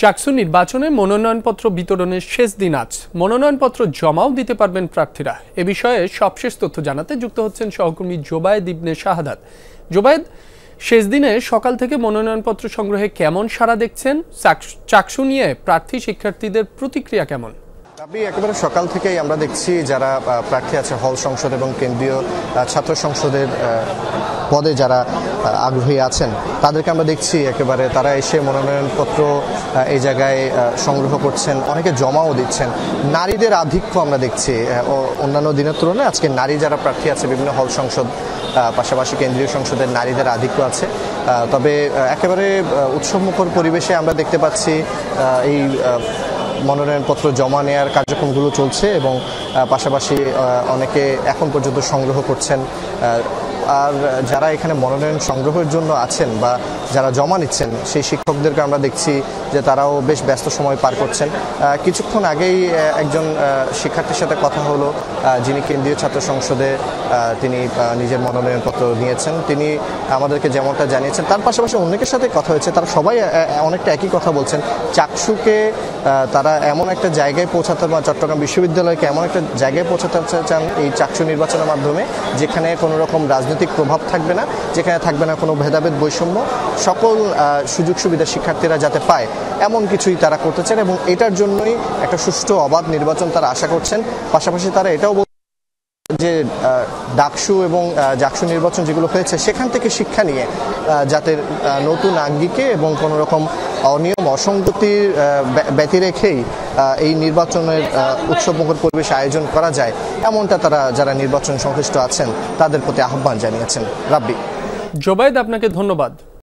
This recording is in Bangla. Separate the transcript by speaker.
Speaker 1: চাকসু নির্বাচনে মনোনয়নপত্র বিতরণের শেষ দিন আজ। মনোনয়নপত্র জমাও দিতে পারবেন প্রার্থীরা। এ বিষয়ে সবশেষ তথ্য জানাতে যুক্ত হচ্ছেন সহকর্মী জোবায়েদ ইবনে শাহাদাত। জোবায়েদ, শেষ দিনে সকাল থেকে মনোনয়নপত্র সংগ্রহে কেমন সাড়া দেখছেন? চাকসু নিয়ে প্রার্থী শিক্ষার্থীদের প্রতিক্রিয়া কেমন?
Speaker 2: একেবারে সকাল থেকেই আমরা দেখছি যারা প্রার্থী আছে হল সংসদ এবং কেন্দ্রীয় ছাত্র সংসদের পদে যারা আগ্রহী আছেন তাদেরকে আমরা দেখছি একেবারে তারা এসে মনোনয়নপত্র এই জায়গায় সংগ্রহ করছেন, অনেকে জমাও দিচ্ছেন। নারীদের আধিক্য আমরা দেখছি অন্যান্য দিনের তুলনায় আজকে নারী যারা প্রার্থী আছে বিভিন্ন হল সংসদ পাশাপাশি কেন্দ্রীয় সংসদের নারীদের আধিক্য আছে। তবে একেবারে উৎসবমুখর পরিবেশে আমরা দেখতে পাচ্ছি এই মনোনয়নপত্র জমা নেওয়ার কার্যক্রমগুলো চলছে এবং পাশাপাশি অনেকে এখন পর্যন্ত সংগ্রহ করছেন। আর যারা এখানে মনোনয়ন সংগ্রহের জন্য আছেন বা যারা জমা নিচ্ছেন সেই শিক্ষকদেরকে আমরা দেখছি যে তারাও বেশ ব্যস্ত সময় পার করছেন। কিছুক্ষণ আগেই একজন শিক্ষার্থীর সাথে কথা হলো যিনি কেন্দ্রীয় ছাত্র সংসদে তিনি নিজের মনোনয়নপত্র নিয়েছেন। তিনি আমাদেরকে যেমনটা জানিয়েছেন, তার পাশাপাশি অনেকের সাথে কথা হয়েছে, তারা সবাই অনেকটা একই কথা বলছেন। চাকসুকে তারা এমন একটা জায়গায় পৌঁছাতে বা চট্টগ্রাম বিশ্ববিদ্যালয়কে এমন একটা জায়গায় পৌঁছাতে চান এই চাকসু নির্বাচনের মাধ্যমে যেখানে কোনো রকম রাজনৈতিক প্রভাব থাকবে না, যেখানে থাকবে না কোনো ভেদাভেদ বৈষম্য, সকল সুযোগ সুবিধা শিক্ষার্থীরা যাতে পায় এমন কিছুই তারা করতে চান এবং এটার জন্যই একটা সুষ্ঠু অবাধ নির্বাচন তারা আশা করছেন। পাশাপাশি তারা এটাও যে ডাকসু এবং জাকসু নির্বাচন যেগুলো হয়েছে সেখান থেকে শিক্ষা নিয়ে যাতে নতুন আঙ্গিকে এবং কোনো রকম অনিয়ম অসঙ্গতির ব্যতি রেখেই এই নির্বাচনের উৎসবমুখর পরিবেশ আয়োজন করা যায় এমনটা তারা যারা নির্বাচন সংশ্লিষ্ট আছেন তাদের প্রতি আহ্বান জানিয়েছেন। রাব্বি।
Speaker 1: জোবায়েদ, আপনাকে ধন্যবাদ।